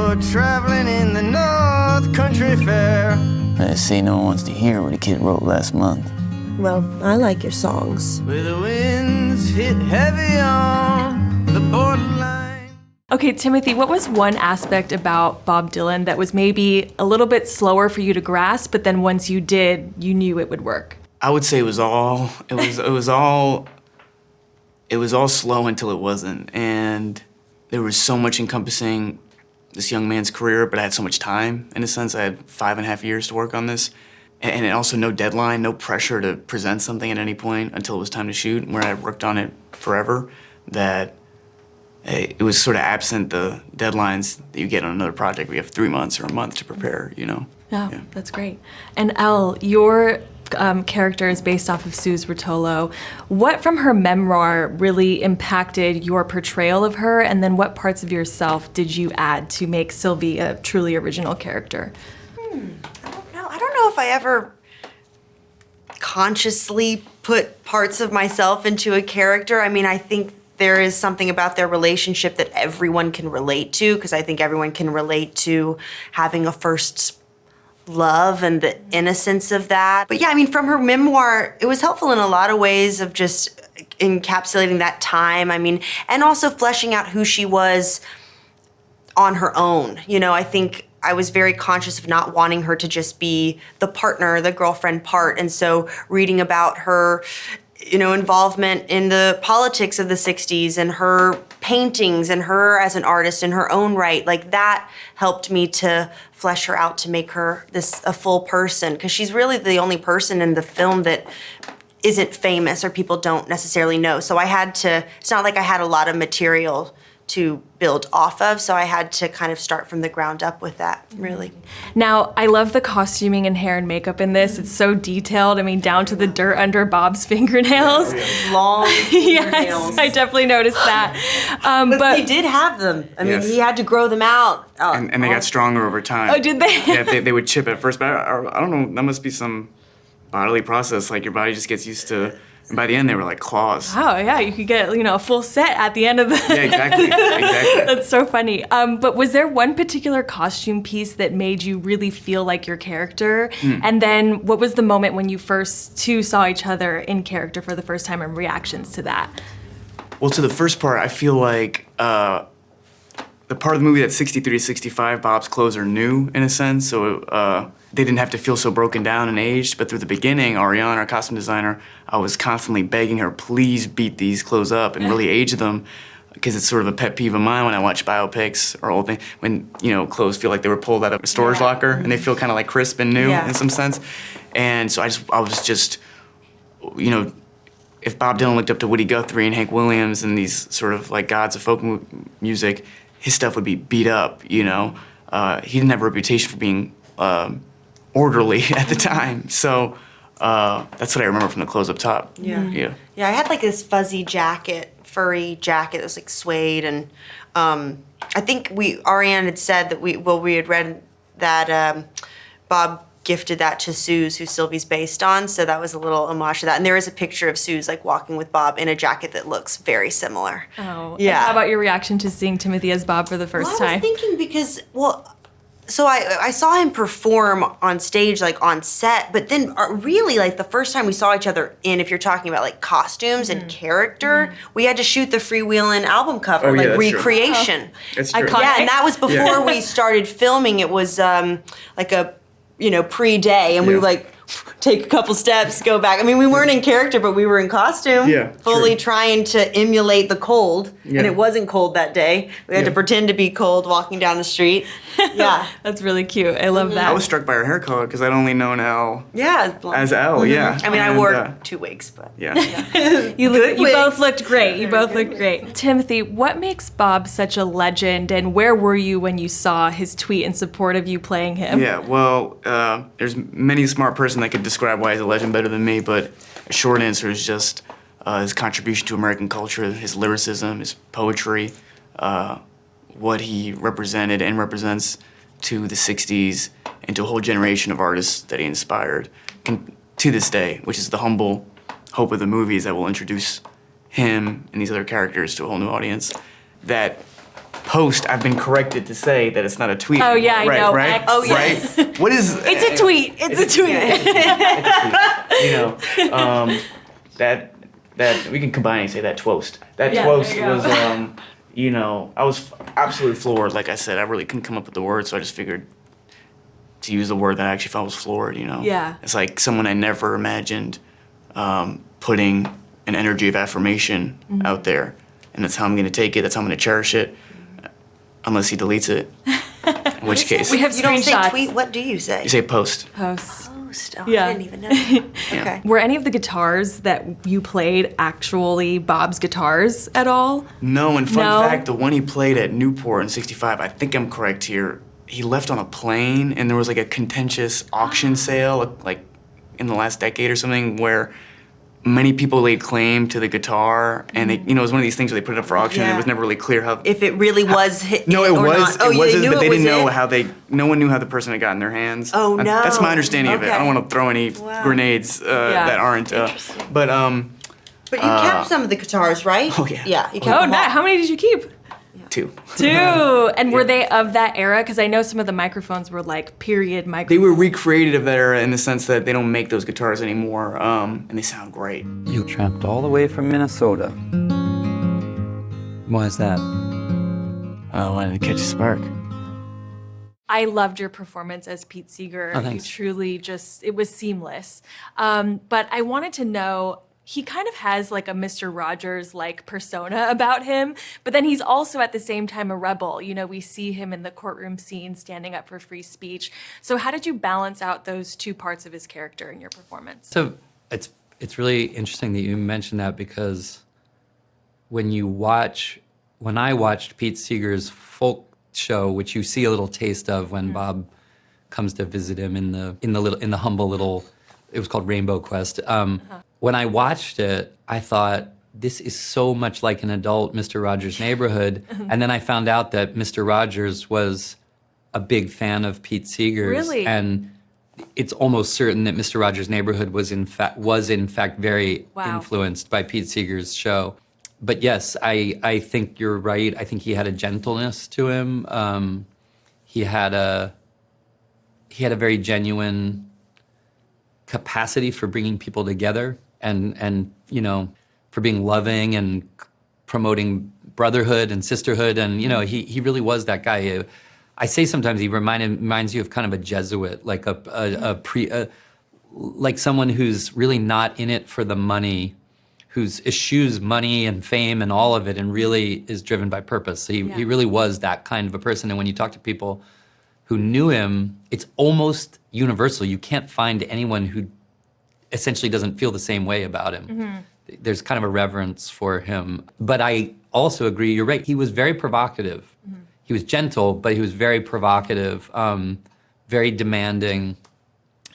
for traveling in the North Country Fair. They say no one wants to hear what a kid wrote last month. Well, I like your songs. Where the winds hit heavy on the borderline. Okay, Timothy, what was one aspect about Bob Dylan that was maybe a little bit slower for you to grasp, but then once you did, you knew it would work? I would say it was all slow until it wasn't, and there was so much encompassing this young man's career, but I had so much time. In a sense, I had 5.5 years to work on this, and also no deadline, no pressure to present something at any point until it was time to shoot, where I worked on it forever, that it was sort of absent the deadlines that you get on another project where you have 3 months or a month to prepare, you know? Oh, yeah. That's great. And Elle, your character is based off of Suze Rotolo. What from her memoir really impacted your portrayal of her, and then what parts of yourself did you add to make Sylvie a truly original character? I don't know if I ever consciously put parts of myself into a character. I mean, I think there is something about their relationship that everyone can relate to, because I think everyone can relate to having a first love and the innocence of that. But yeah, I mean, from her memoir, it was helpful in a lot of ways of just encapsulating that time. I mean, and also fleshing out who she was on her own. You know, I think I was very conscious of not wanting her to just be the partner, the girlfriend part. And so reading about her, you know, involvement in the politics of the 60s and her paintings and her as an artist in her own right, like that helped me to flesh her out to make her a full person, because she's really the only person in the film that isn't famous or people don't necessarily know. So I had to, it's not like I had a lot of material to build off of, so I had to kind of start from the ground up with that, really. Now, I love the costuming and hair and makeup in this. It's so detailed. I mean, down to the dirt under Bob's fingernails. Long fingernails. Yes, I definitely noticed that. But he did have them. I mean, he had to grow them out. And they got stronger over time. Oh, did they? Yeah, they would chip at first, but I don't know, that must be some bodily process, like your body just gets used to. And by the end, they were like claws. Oh, yeah, you could get, you know, a full set at the end of the... Yeah, exactly, exactly. That's so funny. But was there one particular costume piece that made you really feel like your character? And then what was the moment when you first two saw each other in character for the first time and reactions to that? Well, to the first part, I feel like the part of the movie that's 63 to 65, Bob's clothes are new, in a sense, so they didn't have to feel so broken down and aged. But through the beginning, Ariane, our costume designer, I was constantly begging her, please beat these clothes up and really age them, because it's sort of a pet peeve of mine when I watch biopics or old things, when, you know, clothes feel like they were pulled out of a storage locker and they feel kind of like crisp and new in some sense. And so I was just, you know, if Bob Dylan looked up to Woody Guthrie and Hank Williams and these sort of like gods of folk music, his stuff would be beat up, you know. He didn't have a reputation for being orderly at the time. So that's what I remember from the clothes up top. Yeah, I had like this fuzzy jacket, furry jacket that was like suede, and I think Ariane had said that we had read that Bob gifted that to Suze, who Sylvie's based on, so that was a little homage to that. And there is a picture of Suze like walking with Bob in a jacket that looks very similar. Oh, yeah. And how about your reaction to seeing Timothy as Bob for the first time? I was thinking because, so I saw him perform on stage, like on set, but then really like the first time we saw each other if you're talking about like costumes and character, we had to shoot the Freewheelin' album cover, like recreation. That's true. Yeah, and that was before we started filming. It was like a, you know, pre-day, and we would like take a couple steps, go back. I mean, we weren't in character, but we were in costume, fully trying to emulate the cold, and it wasn't cold that day. We had to pretend to be cold walking down the street. Yeah. That's really cute. I love that. I was struck by her hair color because I'd only known Elle as Elle, I mean, I wore 2 wigs, but... You both looked great. You both looked great. Timothy, what makes Bob such a legend, and where were you when you saw his tweet in support of you playing him? Yeah, well, there's many smart person that could describe why he's a legend better than me, but a short answer is just his contribution to American culture, his lyricism, his poetry, what he represented and represents to the 60s and to a whole generation of artists that he inspired to this day, which is the humble hope of the movies that will introduce him and these other characters to a whole new audience. That post, I've been corrected to say that it's not a tweet. Oh, yeah, I right, know. Right? X. Oh, yes. Right? What is... It's a tweet. It's a tweet. You know, that we can combine and say that twost. That Yeah, twost there you go. was, you know, I was absolutely floored. Like I said, I really couldn't come up with the word, so I just figured to use the word that I actually felt was floored, you know? Yeah. It's like someone I never imagined putting an energy of affirmation out there. And that's how I'm going to take it. That's how I'm going to cherish it. Unless he deletes it. In which case, We have You don't say screenshots. tweet. What do you say? you say post. Post. Post. Oh, Yeah. I didn't even know. That. Okay. Were any of the guitars that you played actually Bob's guitars at all? No, and fun No? fact, the one he played at Newport in '65, I think I'm correct here, he left on a plane and there was like a contentious auction sale, like in the last decade or something, where many people laid claim to the guitar, and they, you know, it was one of these things where they put it up for auction and Yeah. it was never really clear how... If it really was hit No, it or was. not. Oh, it was, they knew but it they was didn't know it? how they. No one knew how the person had gotten their hands. Oh, no. That's my understanding of it. I don't Okay. want to throw any Wow. grenades that aren't. But But you kept some of the guitars, right? Oh, yeah. Yeah. You kept Oh, them all. nice. How many did you keep? 2. 2. And were they of that era? Because I know some of the microphones were like period They microphones. were recreated of that era in the sense that they don't make those guitars anymore, and they sound great. You tramped all the way from Minnesota. Why is that? I wanted to catch a spark. I loved your performance as Pete Seeger. Oh, thanks. You truly just, it was seamless. But I wanted to know, he kind of has like a Mr. Rogers-like persona about him, but then he's also at the same time a rebel. You know, we see him in the courtroom scene standing up for free speech. So how did you balance out those two parts of his character in your performance? So it's really interesting that you mentioned that, because when I watched Pete Seeger's folk show, which you see a little taste of when Bob comes to visit him in the humble little, it was called Rainbow Quest. When I watched it, I thought, this is so much like an adult Mr. Rogers' Neighborhood. And then I found out that Mr. Rogers was a big fan of Pete Seeger's. Really? And it's almost certain that Mr. Rogers' Neighborhood was in fact very Wow. influenced by Pete Seeger's show. But yes, I think you're right. I think he had a gentleness to him. He had a very genuine capacity for bringing people together, and you know, for being loving and promoting brotherhood and sisterhood. And you know, he really was that guy. I say sometimes he reminds you of kind of a Jesuit, like like someone who's really not in it for the money, who's eschews money and fame and all of it, and really is driven by purpose. So he really was that kind of a person. And when you talk to people who knew him, it's almost universal. You can't find anyone who essentially doesn't feel the same way about him. There's kind of a reverence for him. But I also agree, you're right, he was very provocative. He was gentle, but he was very provocative, very demanding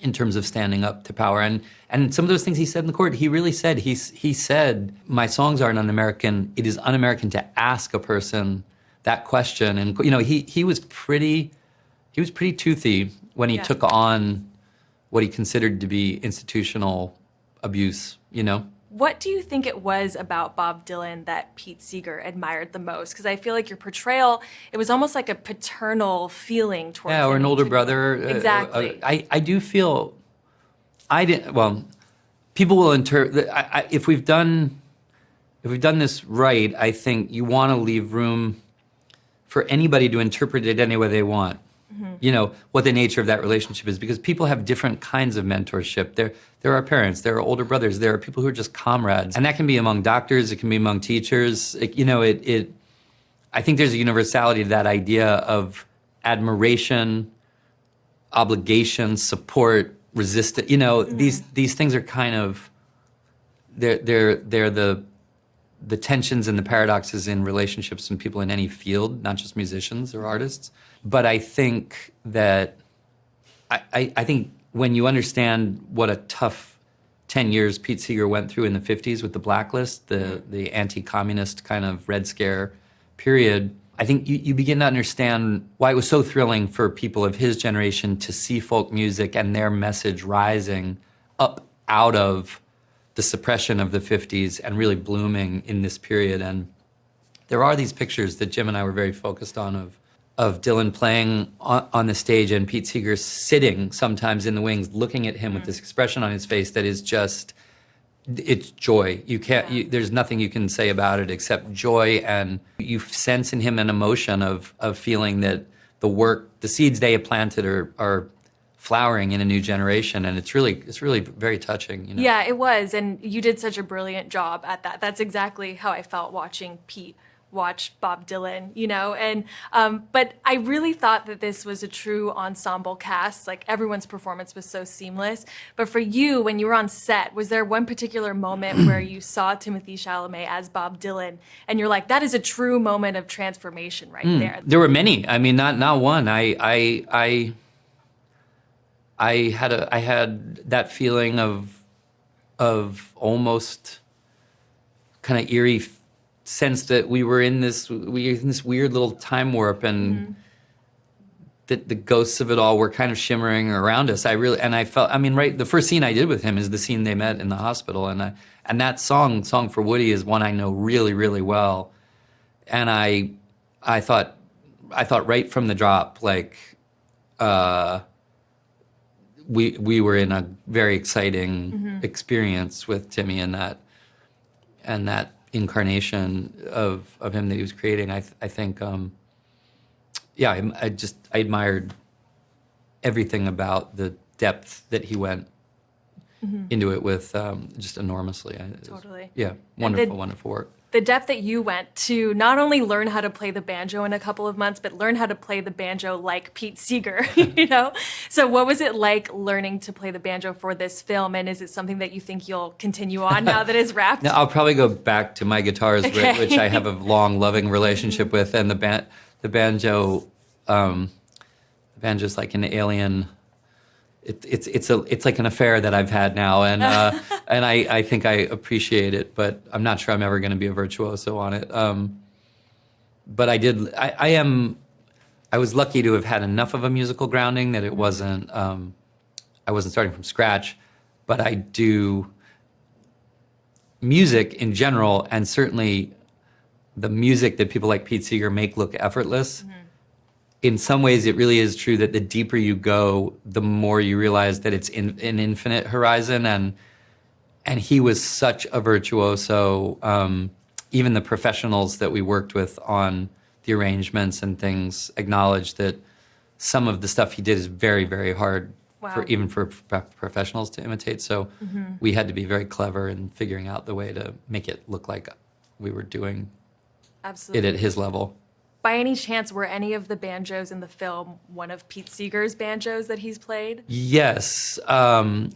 in terms of standing up to power. And some of those things he said in the court, he really said, he said, my songs aren't un-American. It is un-American to ask a person that question. And you know, he was pretty toothy when he took on what he considered to be institutional abuse, you know? What do you think it was about Bob Dylan that Pete Seeger admired the most? Because I feel like your portrayal, it was almost like a paternal feeling towards him. Yeah, or an older brother. Exactly. I do feel, people will interpret, if we've done this right, I think you want to leave room for anybody to interpret it any way they want. You know, what the nature of that relationship is, because people have different kinds of mentorship. There are parents, there are older brothers, there are people who are just comrades. And that can be among doctors, it can be among teachers. I think there's a universality to that idea of admiration, obligation, support, resistance. You know, these things are kind of, they're the tensions and the paradoxes in relationships and people in any field, not just musicians or artists. But I think that, I think when you understand what a tough 10 years Pete Seeger went through in the 50s with the blacklist, the anti-communist kind of Red Scare period, I think you begin to understand why it was so thrilling for people of his generation to see folk music and their message rising up out of the suppression of the 50s and really blooming in this period. And there are these pictures that Jim and I were very focused on of Dylan playing on the stage and Pete Seeger sitting sometimes in the wings, looking at him with this expression on his face that is just, it's joy. You can't, there's nothing you can say about it except joy, and you sense in him an emotion of feeling that the seeds they have planted are flowering in a new generation, and it's really very touching. You know? Yeah, it was, and you did such a brilliant job at that. That's exactly how I felt watching Pete watch Bob Dylan, you know, and but I really thought that this was a true ensemble cast. Like, everyone's performance was so seamless. But for you, when you were on set, was there one particular moment where you saw Timothée Chalamet as Bob Dylan and you're like, that is a true moment of transformation right there? There were many. I mean, not one. I had that feeling of almost kind of eerie sense that we were in this weird little time warp, and that the ghosts of it all were kind of shimmering around us. I felt, I mean, right, the first scene I did with him is the scene they met in the hospital, and that song for Woody is one I know really, really well. And I thought right from the drop, like, we were in a very exciting experience with Timmy and that incarnation of him that he was creating. I think, I admired everything about the depth that he went into it with, just enormously. Totally. Wonderful work. The depth that you went to not only learn how to play the banjo in a couple of months, but learn how to play the banjo like Pete Seeger, you know? So what was it like learning to play the banjo for this film? And is it something that you think you'll continue on now that it's wrapped? No, I'll probably go back to my guitars, which I have a long, loving relationship with, and the banjo, banjo's like an alien. It's like an affair that I've had now, and I think I appreciate it, but I'm not sure I'm ever going to be a virtuoso on it. But I was lucky to have had enough of a musical grounding that it wasn't, I wasn't starting from scratch, but I do music in general, and certainly the music that people like Pete Seeger make look effortless. In some ways, it really is true that the deeper you go, the more you realize that it's an infinite horizon. And he was such a virtuoso. Even the professionals that we worked with on the arrangements and things acknowledged that some of the stuff he did is very, very hard even for professionals to imitate. So we had to be very clever in figuring out the way to make it look like we were doing it at his level. By any chance, were any of the banjos in the film one of Pete Seeger's banjos that he's played? Yes.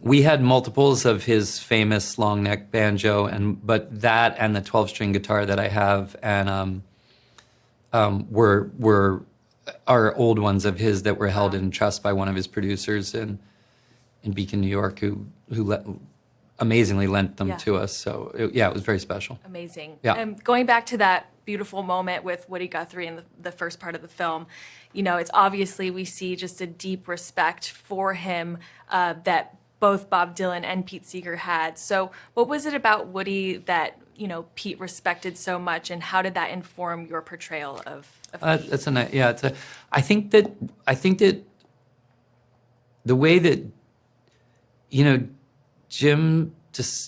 We had multiples of his famous long neck banjo, but that and the 12-string guitar that I have and were are old ones of his that were held in trust by one of his producers in Beacon, New York, who amazingly lent them to us. So it was very special. Amazing. Yeah. Going back to that beautiful moment with Woody Guthrie in the first part of the film, you know, it's obviously we see just a deep respect for him that both Bob Dylan and Pete Seeger had. So what was it about Woody that, you know, Pete respected so much, and how did that inform your portrayal of Pete? I think that the way that, you know, Jim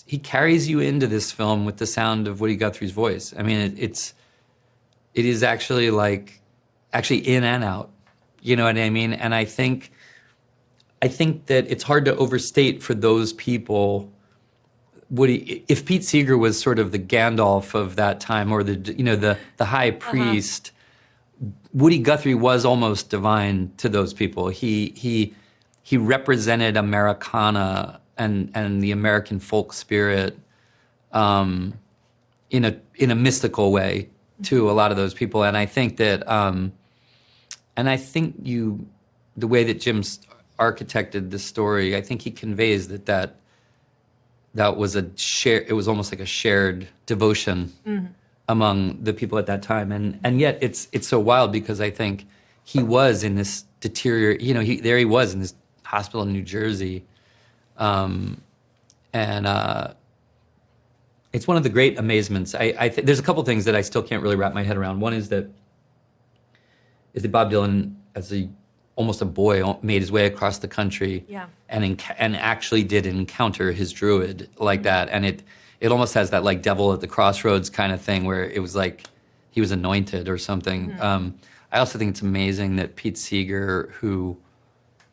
he carries you into this film with the sound of Woody Guthrie's voice. I mean, it is actually in and out. You know what I mean? And I think that it's hard to overstate for those people. Woody, if Pete Seeger was sort of the Gandalf of that time, or the high priest, Woody Guthrie was almost divine to those people. He represented Americana and the American folk spirit in a mystical way to a lot of those people. And I think that the way that Jim's architected this story, I think he conveys that was it was almost like a shared devotion among the people at that time. And yet it's so wild, because I think he was in this there he was in this hospital in New Jersey. And It's one of the great amazements. There's a couple things that I still can't really wrap my head around. One is that Bob Dylan, as almost a boy, made his way across the country and actually did encounter his druid like that. And it almost has that like devil at the crossroads kind of thing where it was like he was anointed or something. I also think it's amazing that Pete Seeger, who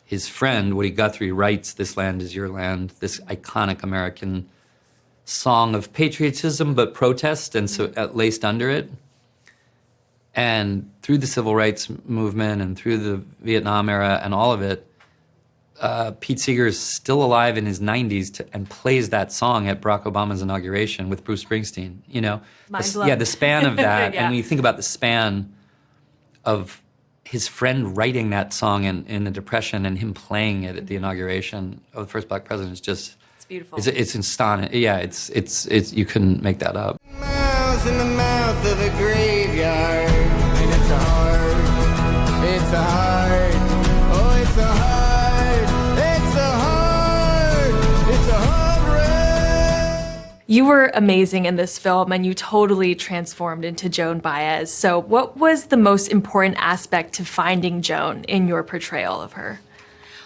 his friend, Woody Guthrie, writes This Land Is Your Land, this iconic American song of patriotism but protest and so laced under it. And through the civil rights movement and through the Vietnam era and all of it, Pete Seeger is still alive in his 90s and plays that song at Barack Obama's inauguration with Bruce Springsteen. You know, the span of that. And when you think about the span of his friend writing that song in the Depression and him playing it at the inauguration of the first black president is just beautiful. It's astonishing. Yeah, it's you couldn't make that up. Miles in the mouth of a graveyard, and it's a heart, oh, it's a heart. You were amazing in this film, and you totally transformed into Joan Baez. So what was the most important aspect to finding Joan in your portrayal of her?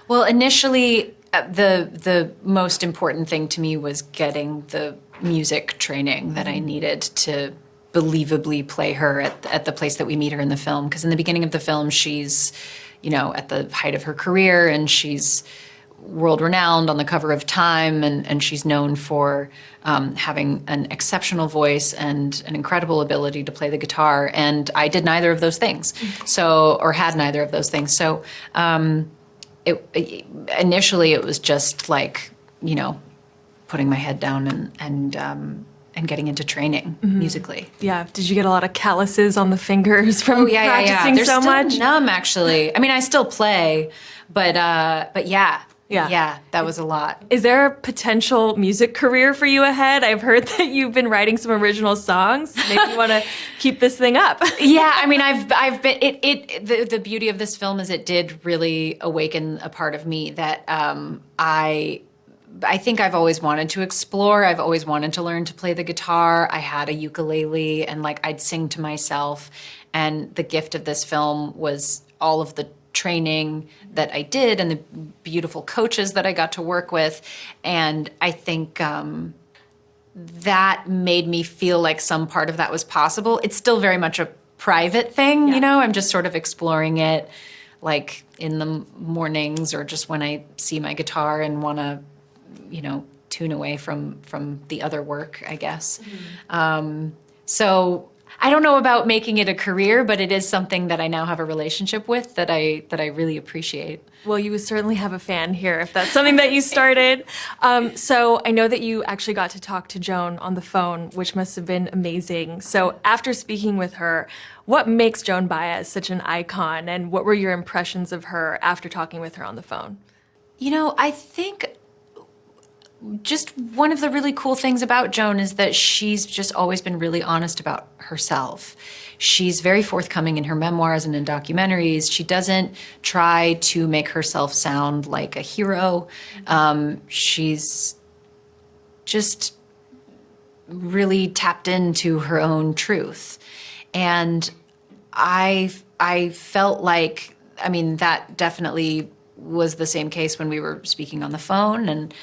Well, initially, the most important thing to me was getting the music training that I needed to believably play her at the place that we meet her in the film. Because in the beginning of the film, she's, at the height of her career, and she's world-renowned on the cover of Time, and she's known for having an exceptional voice and an incredible ability to play the guitar. And I did neither of those things, or had neither of those things. So initially it was just like, putting my head down and getting into training musically. Yeah. Did you get a lot of calluses on the fingers from practicing They're so still much? numb, actually. I mean, I still play, but yeah. Yeah, that was a lot. Is there a potential music career for you ahead? I've heard that you've been writing some original songs. Maybe you want to keep this thing up. Yeah, I mean, I've been. The beauty of this film is it did really awaken a part of me that I think I've always wanted to explore. I've always wanted to learn to play the guitar. I had a ukulele, and I'd sing to myself. And the gift of this film was all of the training that I did and the beautiful coaches that I got to work with. And I think that made me feel like some part of that was possible. It's still very much a private thing, I'm just sort of exploring it like in the mornings or just when I see my guitar and want to, tune away from the other work, I guess. So I don't know about making it a career, but it is something that I now have a relationship with that I really appreciate. Well, you certainly have a fan here if that's something that you started. So I know that you actually got to talk to Joan on the phone, which must have been amazing. So after speaking with her, what makes Joan Baez such an icon, and what were your impressions of her after talking with her on the phone? I think just one of the really cool things about Joan is that she's just always been really honest about herself. She's very forthcoming in her memoirs and in documentaries. She doesn't try to make herself sound like a hero. She's just really tapped into her own truth. And I felt like, that definitely was the same case when we were speaking on the phone, and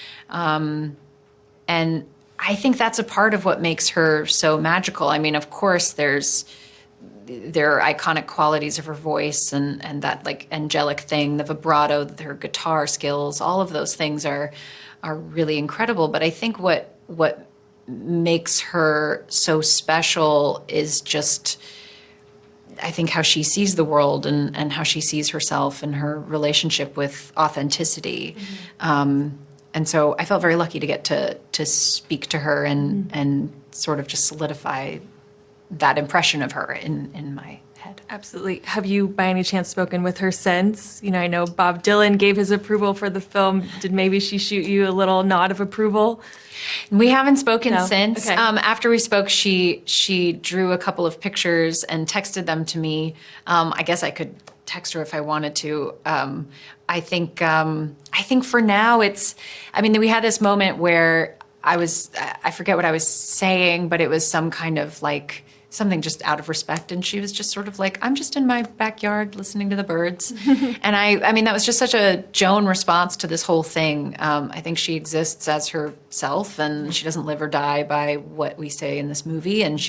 I think that's a part of what makes her so magical. Of course, there are iconic qualities of her voice and that angelic thing, the vibrato, her guitar skills, all of those things are really incredible. But I think what makes her so special is just, I think, how she sees the world and how she sees herself and her relationship with authenticity. And so I felt very lucky to get to speak to her and sort of just solidify that impression of her in my head. Absolutely. Have you, by any chance, spoken with her since? I know Bob Dylan gave his approval for the film. Did maybe she shoot you a little nod of approval? We haven't spoken since. Okay. After we spoke, she drew a couple of pictures and texted them to me. I guess I could text her if I wanted to. I think for now we had this moment where I forget what I was saying, but it was some kind of like something just out of respect. And she was just sort of like, I'm just in my backyard listening to the birds. And I mean, that was just such a Joan response to this whole thing. I think she exists as herself, and she doesn't live or die by what we say in this movie. And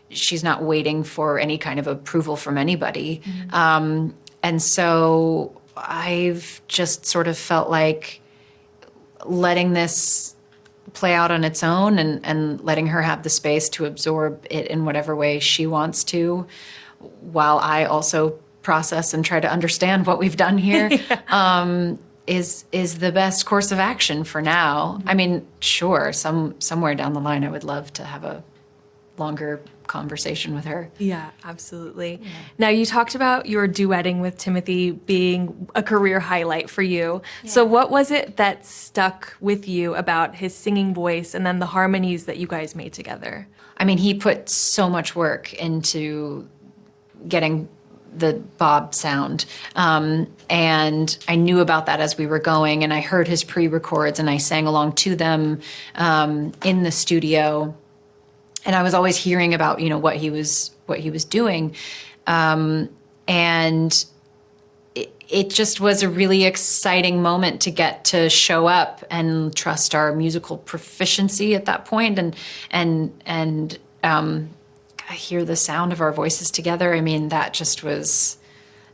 she's not waiting for any kind of approval from anybody. And so I've just sort of felt like letting this play out on its own and letting her have the space to absorb it in whatever way she wants to, while I also process and try to understand what we've done here, is the best course of action for now. I mean, sure, somewhere down the line I would love to have a longer conversation with her. Yeah, absolutely. Yeah. Now, you talked about your duetting with Timothée being a career highlight for you. Yeah. So what was it that stuck with you about his singing voice and then the harmonies that you guys made together? I mean, he put so much work into getting the Bob sound. And I knew about that as we were going, and I heard his pre-records and I sang along to them in the studio. And I was always hearing about, what he was doing. And it just was a really exciting moment to get to show up and trust our musical proficiency at that point. And I hear the sound of our voices together. I mean, that just was,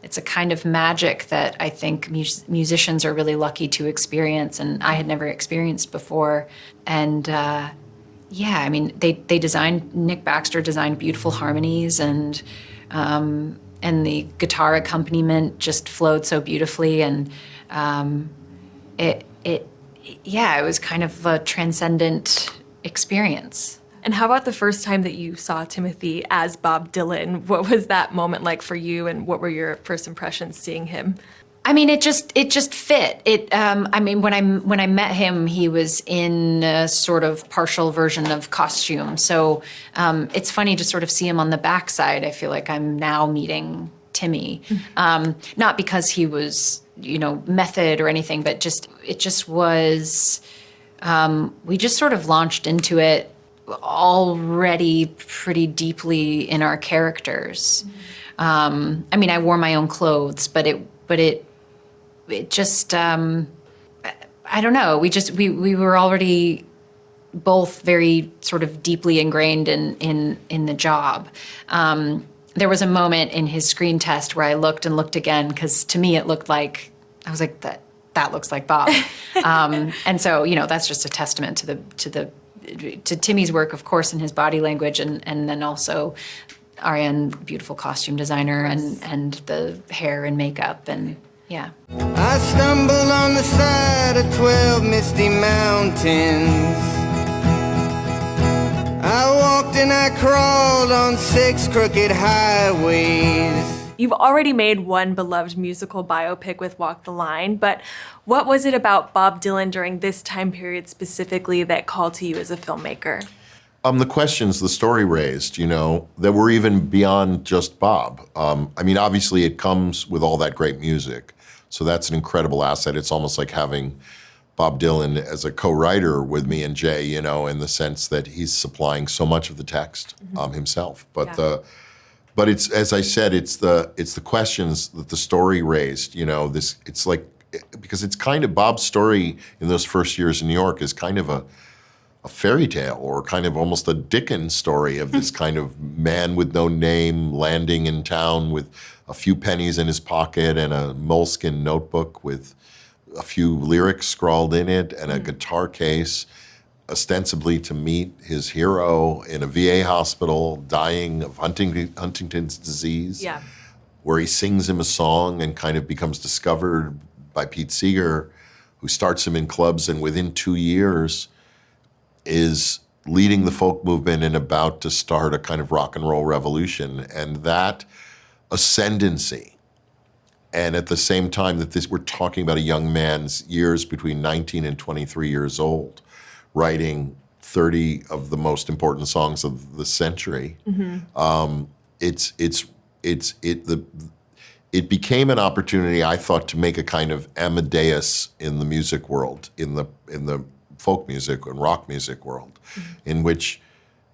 it's a kind of magic that I think musicians are really lucky to experience, and I had never experienced before. And, yeah, I mean, Nick Baxter designed beautiful harmonies, and the guitar accompaniment just flowed so beautifully, and it was kind of a transcendent experience. And how about the first time that you saw Timothée as Bob Dylan? What was that moment like for you, and what were your first impressions seeing him? I mean, it just fit. I mean, when I met him, he was in a sort of partial version of costume. So it's funny to sort of see him on the backside. I feel like I'm now meeting Timmy, not because he was, method or anything, but it just was. We just sort of launched into it already pretty deeply in our characters. I mean, I wore my own clothes, but it just, I don't know. We were already both very sort of deeply ingrained in the job. There was a moment in his screen test where I looked and looked again, because to me it looked like, I was like, that looks like Bob. And so, that's just a testament to Timmy's work, of course, and his body language, and then also Ariane, beautiful costume designer, and the hair and makeup, and yeah. I stumbled on the side of 12 misty mountains. I walked and I crawled on 6 crooked highways. You've already made one beloved musical biopic with Walk the Line, but what was it about Bob Dylan during this time period specifically that called to you as a filmmaker? The questions the story raised, that were even beyond just Bob. I mean, obviously it comes with all that great music, so that's an incredible asset. It's almost like having Bob Dylan as a co-writer with me and Jay, in the sense that he's supplying so much of the text himself. But but it's, as I said, it's the questions that the story raised. It's like, because it's kind of, Bob's story in those first years in New York is kind of a fairy tale, or kind of almost a Dickens story of this kind of man with no name landing in town with a few pennies in his pocket and a moleskin notebook with a few lyrics scrawled in it and a guitar case, ostensibly to meet his hero in a VA hospital dying of Huntington's disease, where he sings him a song and kind of becomes discovered by Pete Seeger, who starts him in clubs, and within 2 years is leading the folk movement and about to start a kind of rock and roll revolution. And that ascendancy, and at the same time that we're talking about a young man's years between 19 and 23 years old, writing 30 of the most important songs of the century. It became an opportunity, I thought, to make a kind of Amadeus in the music world, in the folk music and rock music world, in which,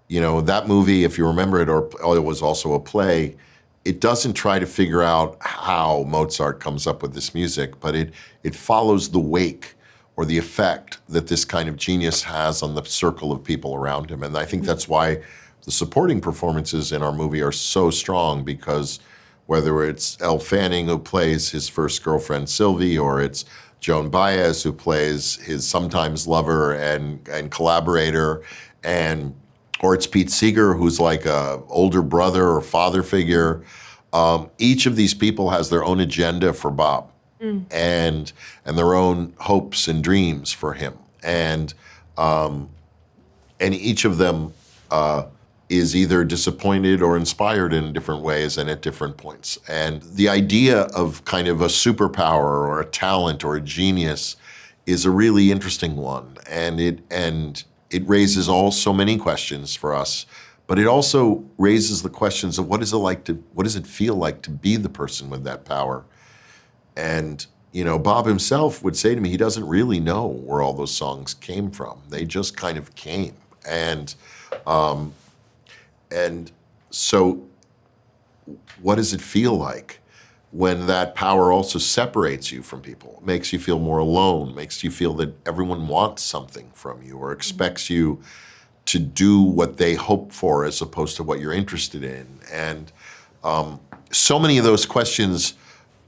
you know, that movie, if you remember it, or it was also a play, it doesn't try to figure out how Mozart comes up with this music, but it follows the wake or the effect that this kind of genius has on the circle of people around him. And I think that's why the supporting performances in our movie are so strong, because whether it's Elle Fanning, who plays his first girlfriend Sylvie, or it's Joan Baez, who plays his sometimes lover and collaborator, or it's Pete Seeger, who's like a older brother or father figure. Each of these people has their own agenda for Bob, and their own hopes and dreams for him, and each of them is either disappointed or inspired in different ways and at different points. And the idea of kind of a superpower or a talent or a genius is a really interesting one, and it raises so many questions for us, but it also raises the questions of what does it feel like to be the person with that power? And, you know, Bob himself would say to me, he doesn't really know where all those songs came from. They just kind of came. And so what does it feel like when that power also separates you from people, makes you feel more alone, makes you feel that everyone wants something from you or expects you to do what they hope for as opposed to what you're interested in? And so many of those questions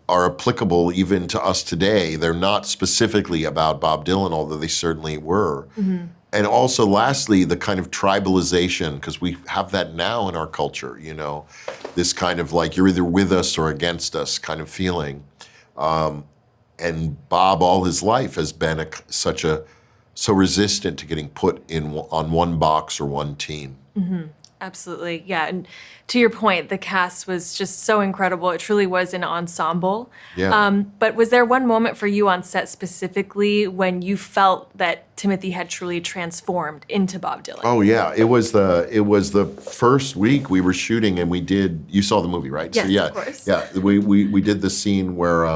are applicable even to us today. They're not specifically about Bob Dylan, although they certainly were. And also, lastly, the kind of tribalization, because we have that now in our culture, you know, this kind of like you're either with us or against us kind of feeling. And Bob, all his life, has been so resistant to getting put on one box or one team. Absolutely, yeah. And to your point, the cast was just so incredible. It truly was an ensemble. Yeah. But was there one moment for you on set specifically when you felt that Timothy had truly transformed into Bob Dylan? Oh yeah, it was the first week we were shooting, and you saw the movie, right? Yes, so, yeah, of course. Yeah, we did the scene where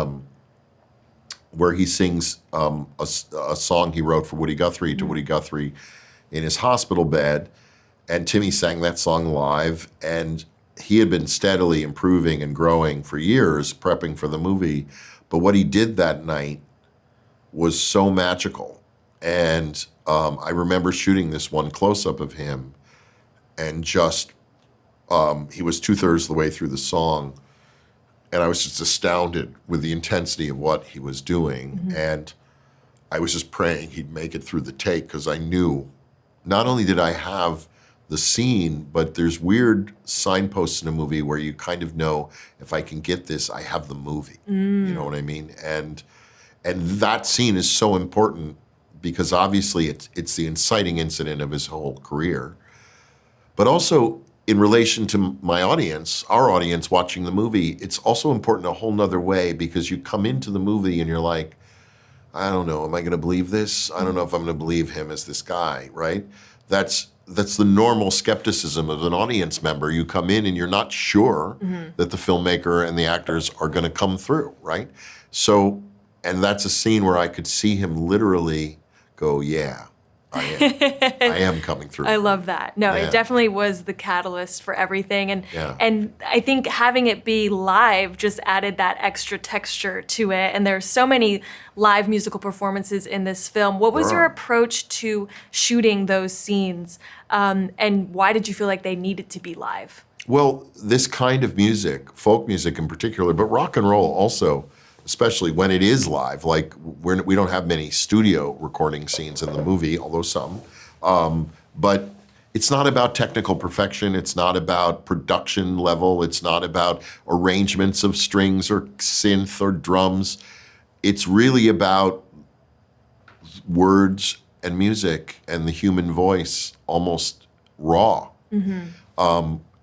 he sings a song he wrote for Woody Guthrie to Woody Guthrie in his hospital bed. And Timmy sang that song live, and he had been steadily improving and growing for years, prepping for the movie. But what he did that night was so magical. And I remember shooting this one close-up of him, and just, he was 2/3 the way through the song, and I was just astounded with the intensity of what he was doing. And I was just praying he'd make it through the take, because I knew not only did I have the scene, but there's weird signposts in a movie where you kind of know, if I can get this, I have the movie. You know what I mean? And that scene is so important because obviously it's the inciting incident of his whole career. But also in relation to my audience, our audience watching the movie, it's also important in a whole nother way, because you come into the movie and you're like, I don't know, am I going to believe this? I don't know if I'm going to believe him as this guy, right? That's the normal skepticism of an audience member. You come in and you're not sure that the filmmaker and the actors are going to come through, right? So, and that's a scene where I could see him literally go, yeah, I am coming through. I love that. No, Yeah. it definitely was the catalyst for everything. And Yeah. and I think having it be live just added that extra texture to it. And there's so many live musical performances in this film. What was There your are. approach to shooting those scenes? And why did you feel like they needed to be live? Well, this kind of music, folk music in particular, but rock and roll also, especially when it is live, like we don't have many studio recording scenes in the movie, although some, but it's not about technical perfection. It's not about production level. It's not about arrangements of strings or synth or drums. It's really about words and music and the human voice, almost raw.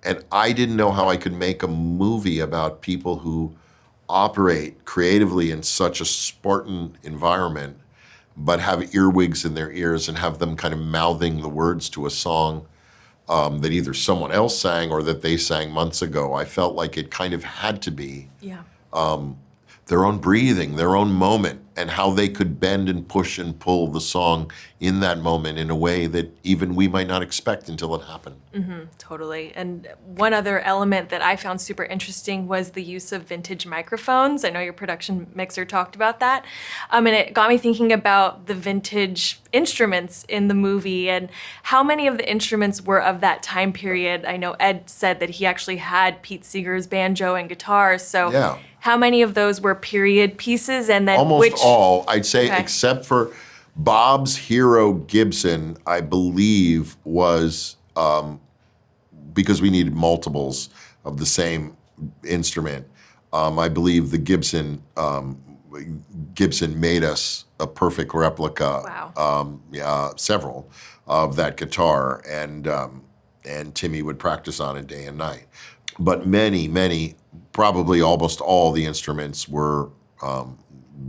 And I didn't know how I could make a movie about people who operate creatively in such a Spartan environment, but have earwigs in their ears and have them kind of mouthing the words to a song that either someone else sang or that they sang months ago. I felt like it kind of had to be Yeah. their own breathing, their own moment. and how they could bend and push and pull the song in that moment in a way that even we might not expect until it happened. Totally. And one other element that I found super interesting was the use of vintage microphones. I know your production mixer talked about that. And it got me thinking about the vintage instruments in the movie and how many of the instruments were of that time period. I know Ed said that he actually had Pete Seeger's banjo and guitar. So Yeah. how many of those were period pieces? And then Almost which all, I'd say, Okay. except for Bob's hero Gibson, I believe was because we needed multiples of the same instrument. I believe the Gibson made us a perfect replica. Wow. Several of that guitar, and Timmy would practice on it day and night. But many, probably almost all the instruments were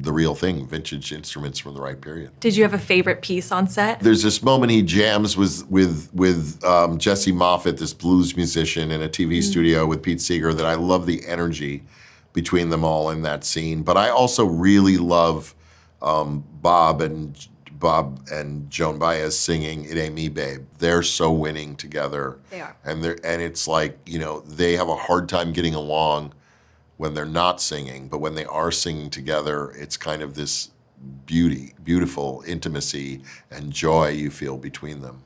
the real thing, vintage instruments from the right period. Did you have a favorite piece on set? There's this moment he jams with Jesse Moffat, this blues musician, in a TV studio with Pete Seeger, that I love the energy between them all in that scene. But I also really love Bob and Joan Baez singing "It Ain't Me, Babe." They're so winning together. They are. And it's like, they have a hard time getting along when they're not singing, but when they are singing together, it's kind of this beautiful intimacy and joy you feel between them.